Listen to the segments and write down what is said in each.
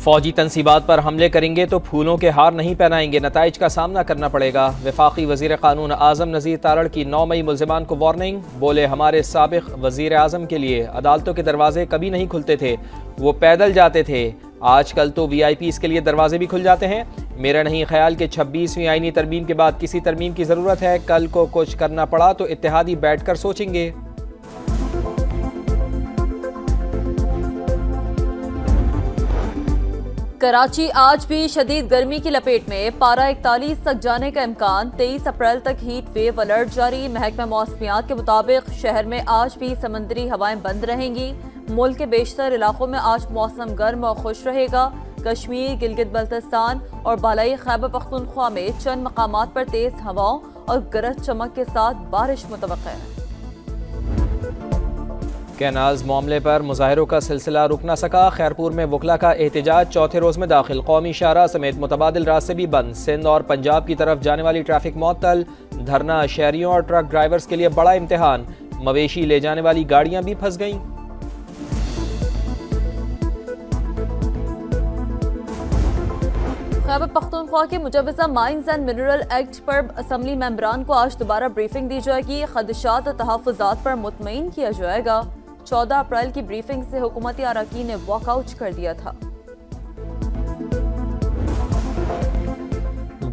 فوجی تنصیبات پر حملے کریں گے تو پھولوں کے ہار نہیں پہنائیں گے، نتائج کا سامنا کرنا پڑے گا۔ وفاقی وزیر قانون اعظم نذیر تارڑ کی 9 مئی ملزمان کو وارننگ، بولے ہمارے سابق وزیر اعظم کے لیے عدالتوں کے دروازے کبھی نہیں کھلتے تھے، وہ پیدل جاتے تھے، آج کل تو وی آئی پیز کے لیے دروازے بھی کھل جاتے ہیں۔ میرا نہیں خیال کہ 26ویں آئینی ترمیم کے بعد کسی ترمیم کی ضرورت ہے، کل کو کچھ کرنا پڑا تو اتحادی بیٹھ کر سوچیں گے۔ کراچی آج بھی شدید گرمی کی لپیٹ میں، پارہ 41 تک جانے کا امکان، 23 اپریل تک ہیٹ ویو الرٹ جاری۔ محکمہ موسمیات کے مطابق شہر میں آج بھی سمندری ہوائیں بند رہیں گی۔ ملک کے بیشتر علاقوں میں آج موسم گرم اور خوش رہے گا۔ کشمیر، گلگت بلتستان اور بالائی خیبر پختونخوا میں چند مقامات پر تیز ہواؤں اور گرج چمک کے ساتھ بارش متوقع ہے۔ کینالز معاملے پر مظاہروں کا سلسلہ رک نہ سکا، خیرپور میں وکلا کا احتجاج چوتھے روز میں داخل، قومی شاہراہ سمیت متبادل راستے بھی بند، سندھ اور پنجاب کی طرف جانے والی ٹریفک معطل، دھرنا شہریوں اور ٹرک ڈرائیورز کے لیے بڑا امتحان، مویشی لے جانے والی گاڑیاں بھی پھنس گئیں۔ خیبر پختونخوا کے مجوزہ mines and mineral act per assembly ممبران کو آج دوبارہ بریفنگ دی جائے گی، خدشات اور تحفظات پر مطمئن کیا جائے گا۔ 14 اپریل کی بریفنگ سے حکومتی اراکین نے واک آؤٹ کر دیا تھا۔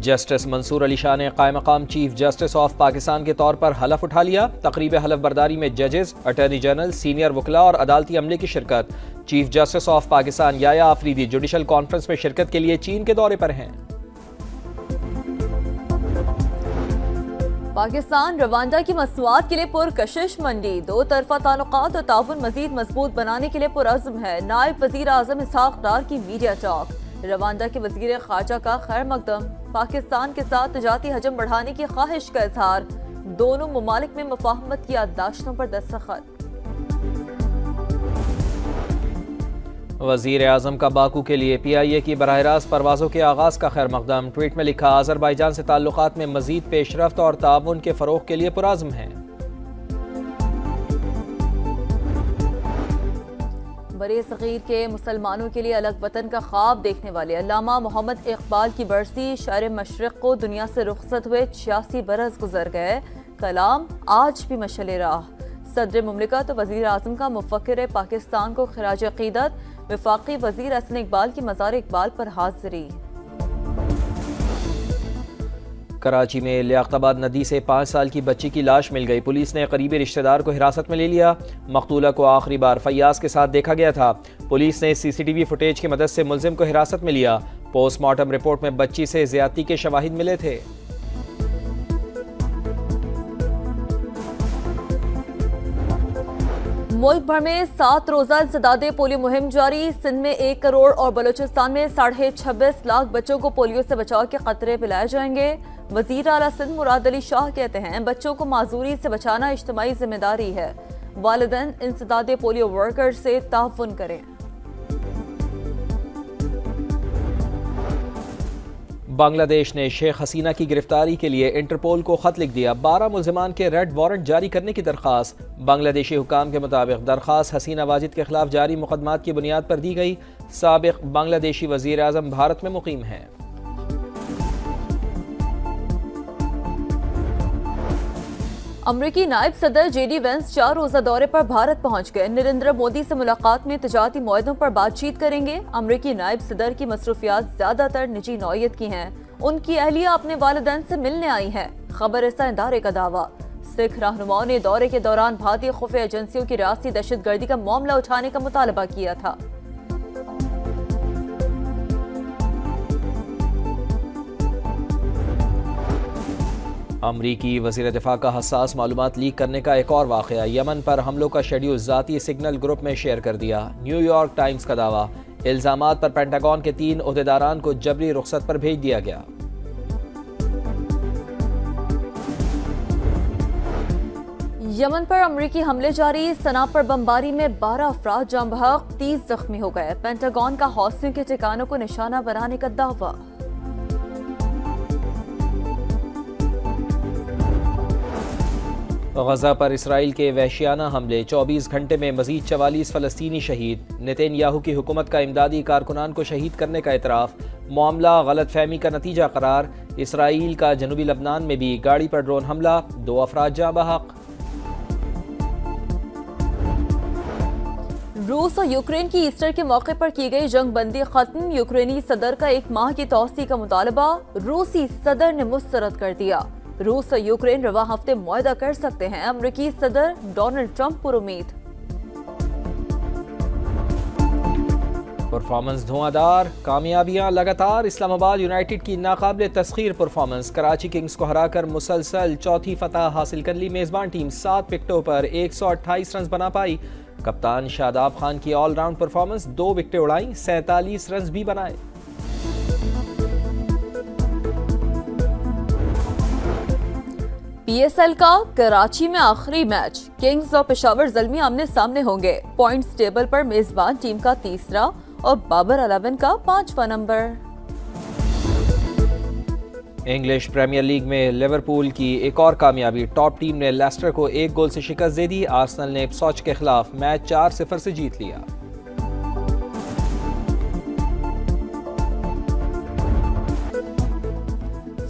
جسٹس منصور علی شاہ نے قائم مقام چیف جسٹس آف پاکستان کے طور پر حلف اٹھا لیا، تقریب حلف برداری میں ججز، اٹارنی جنرل، سینئر وکلاء اور عدالتی عملے کی شرکت۔ Chief justice of Pakistan Yahya Afridi judicial conference میں شرکت کے لیے چین کے دورے پر ہیں۔ پاکستان روانڈا کی مصنوعات کے لیے پرکشش منڈی، دو طرفہ تعلقات اور تعاون مزید مضبوط بنانے کے لیے پرعزم ہے۔ نائب وزیر اعظم اسحاق ڈار کی میڈیا ٹاک، روانڈا کے وزیر خارجہ کا خیر مقدم، پاکستان کے ساتھ تجارتی حجم بڑھانے کی خواہش کا اظہار، دونوں ممالک میں مفاہمت کی یادداشتوں پر دستخط۔ وزیر اعظم کا باکو کے لیے پی آئی اے کی براہ راست پروازوں کے آغاز کا خیر مقدم، ٹویٹ میں لکھا آذربائیجان سے تعلقات میں مزید پیش رفت اور تعاون کے فروغ کے لیے پرعزم ہیں۔ برے صغیر کے مسلمانوں کے لیے الگ وطن کا خواب دیکھنے والے علامہ محمد اقبال کی برسی، شہر مشرق کو دنیا سے رخصت ہوئے 86 برس گزر گئے، کلام آج بھی مشعل راہ۔ صدر مملکت و وزیر اعظم کا مفکر پاکستان کو خراج عقیدت، وفاقی وزیر احسن اقبال کی مزار اقبال پر حاضری۔ کراچی میں لیاقت آباد ندی سے 5 سال کی بچی کی لاش مل گئی، پولیس نے قریبی رشتہ دار کو حراست میں لے لیا، مقتولہ کو آخری بار فیاض کے ساتھ دیکھا گیا تھا، پولیس نے سی سی ٹی وی فوٹیج کی مدد سے ملزم کو حراست میں لیا، پوسٹ مارٹم رپورٹ میں بچی سے زیادتی کے شواہد ملے تھے۔ ملک بھر میں 7 روزہ انسداد پولیو مہم جاری، سندھ میں 1 کروڑ اور بلوچستان میں 26.5 لاکھ بچوں کو پولیو سے بچاؤ کے قطرے پلائے جائیں گے۔ وزیر اعلیٰ سندھ مراد علی شاہ کہتے ہیں بچوں کو معذوری سے بچانا اجتماعی ذمہ داری ہے، والدین انسداد پولیو ورکر سے تعاون کریں۔ بنگلہ دیش نے شیخ حسینہ کی گرفتاری کے لیے انٹرپول کو خط لکھ دیا، 12 ملزمان کے ریڈ وارنٹ جاری کرنے کی درخواست۔ بنگلہ دیشی حکام کے مطابق درخواست حسینہ واجد کے خلاف جاری مقدمات کی بنیاد پر دی گئی، سابق بنگلہ دیشی وزیر اعظم بھارت میں مقیم ہیں۔ امریکی نائب صدر جے ڈی وینس 4 روزہ دورے پر بھارت پہنچ گئے، نریندر مودی سے ملاقات میں تجارتی معاہدوں پر بات چیت کریں گے۔ امریکی نائب صدر کی مصروفیات زیادہ تر نجی نوعیت کی ہیں، ان کی اہلیہ اپنے والدین سے ملنے آئی ہیں، خبر رساں ادارے کا دعویٰ۔ سکھ رہنماؤں نے دورے کے دوران بھارتی خفیہ ایجنسیوں کی ریاستی دہشت گردی کا معاملہ اٹھانے کا مطالبہ کیا تھا۔ امریکی وزیر دفاع کا حساس معلومات لیک کرنے کا ایک اور واقعہ، یمن پر حملوں کا شیڈیول ذاتی سگنل گروپ میں شیئر کر دیا، نیو یارک ٹائمز کا دعویٰ، الزامات پر پینٹاگون کے 3 عہدیداران کو جبری رخصت پر بھیج دیا گیا۔ یمن پر امریکی حملے جاری، صنعاء پر بمباری میں 12 افراد جاں بحق، 30 زخمی ہو گئے، پینٹاگون کا حوثیوں کے ٹھکانوں کو نشانہ بنانے کا دعویٰ۔ غزہ پر اسرائیل کے وحشیانہ حملے، 24 گھنٹے میں مزید 44 فلسطینی شہید، نتن یاہو کی حکومت کا امدادی کارکنان کو شہید کرنے کا اعتراف، معاملہ غلط فہمی کا نتیجہ قرار، اسرائیل کا جنوبی لبنان میں بھی گاڑی پر ڈرون حملہ، 2 افراد جاں بحق۔ روس اور یوکرین کی ایسٹر کے موقع پر کی گئی جنگ بندی ختم، یوکرینی صدر کا 1 ماہ کی توسیع کا مطالبہ روسی صدر نے مسترد کر دیا۔ روس اور یوکرین رواں ہفتے معاہدہ کر سکتے ہیں، امریکی صدر ڈونلڈ ٹرمپ پر امید۔ پرفارمنس دھواں دار، کامیابیاں لگاتار، اسلام آباد یونائیٹڈ کی ناقابل تسخیر پرفارمنس، کراچی کنگز کو ہرا کر مسلسل چوتھی فتح حاصل کر لی، میزبان ٹیم 7 وکٹوں پر 128 رنز بنا پائی، کپتان شاداب خان کی آل راؤنڈ پرفارمنس، 2 وکٹیں اڑائیں، 47 رنز بھی بنائے۔ پی ایس ایل کا کراچی میں آخری میچ، کنگز اور پشاور زلمی آمنے سامنے ہوں گے، پوائنٹس ٹیبل پر میزبان ٹیم کا تیسرا اور بابر 11 کا 5واں نمبر۔ انگلش پریمیئر لیگ میں لیورپول کی ایک اور کامیابی، ٹاپ ٹیم نے لیسٹر کو 1 گول سے شکست دے دی، آرسنل نے اپسوچ کے خلاف میچ 4-0 سے جیت لیا۔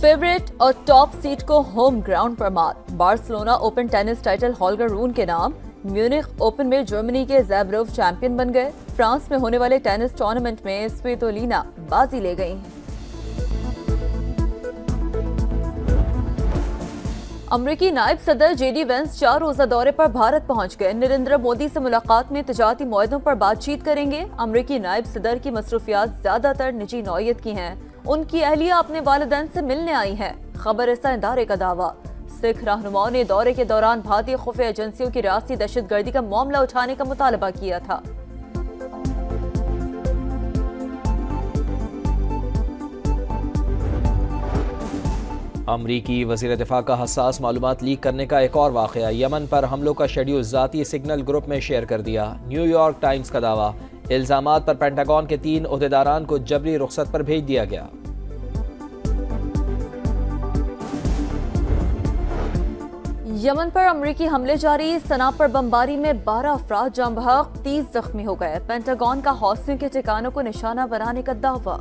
فیورٹ اور ٹاپ سیٹ کو ہوم گراؤنڈ پر مات، بارسلونا اوپن ٹینس ٹائٹل ہالگر رون کے نام، میونخ اوپن میں جرمنی کے زیبروف چیمپئن بن گئے، فرانس میں ہونے والے ٹینس ٹورنامنٹ میں سویتولینا بازی لے گئیں۔ امریکی نائب صدر جے ڈی وینس 4 روزہ دورے پر بھارت پہنچ گئے، نریندر مودی سے ملاقات میں تجارتی معاہدوں پر بات چیت کریں گے۔ امریکی نائب صدر کی مصروفیات زیادہ تر نجی نوعیت کی ہیں، ان کی اہلیہ اپنے والدین سے ملنے آئی ہیں، خبر رساں ادارے کا دعویٰ۔ سکھ رہنماؤں نے دورے کے دوران بھارتی خفیہ ایجنسیوں کی ریاستی دہشت گردی کا معاملہ اٹھانے کا مطالبہ کیا تھا۔ امریکی وزیر دفاع کا حساس معلومات لیک کرنے کا ایک اور واقعہ، یمن پر حملوں کا شیڈیول ذاتی سگنل گروپ میں شیئر کر دیا، نیو یارک ٹائمز کا دعویٰ، الزامات پر پینٹاگون کے 3 عہدیداران کو جبری رخصت پر بھیج دیا گیا۔ یمن پر امریکی حملے جاری، صنعاء پر بمباری میں 12 افراد جاں بحق، 30 زخمی ہو گئے، پینٹاگون کا حوثیوں کے ٹھکانوں کو نشانہ بنانے کا دعویٰ۔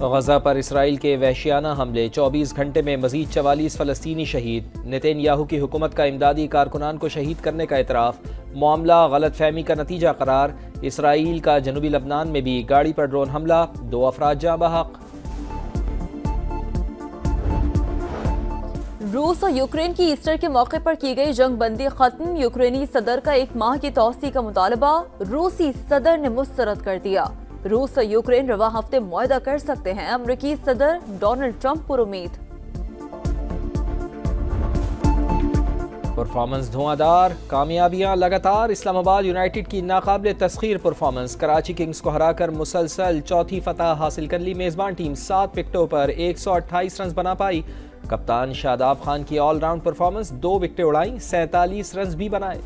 غزہ پر اسرائیل کے وحشیانہ حملے، 24 گھنٹے میں مزید 44 فلسطینی شہید، نتن یاہو کی حکومت کا امدادی کارکنان کو شہید کرنے کا اعتراف، معاملہ غلط فہمی کا نتیجہ قرار، اسرائیل کا جنوبی لبنان میں بھی گاڑی پر ڈرون حملہ، 2 افراد جاں بحق۔ روس اور یوکرین کی ایسٹر کے موقع پر کی گئی جنگ بندی ختم، یوکرینی صدر کا 1 ماہ کی توسیع کا مطالبہ روسی صدر نے مسترد کر دیا۔ روس اور یوکرین رواں ہفتے معاہدہ کر سکتے ہیں، امریکی صدر ڈونلڈ ٹرمپ پر امید۔ پرفارمنس دھواں دار، کامیابیاں لگاتار، اسلام آباد یونائیٹڈ کی ناقابل تسخیر پرفارمنس، کراچی کنگز کو ہرا کر مسلسل چوتھی فتح حاصل کر لی، میزبان ٹیم 7 وکٹوں پر 128 رنز بنا پائی، کپتان شاداب خان کی آل راؤنڈ پرفارمنس، 2 وکٹیں اڑائیں، 47 رنز بھی بنائے۔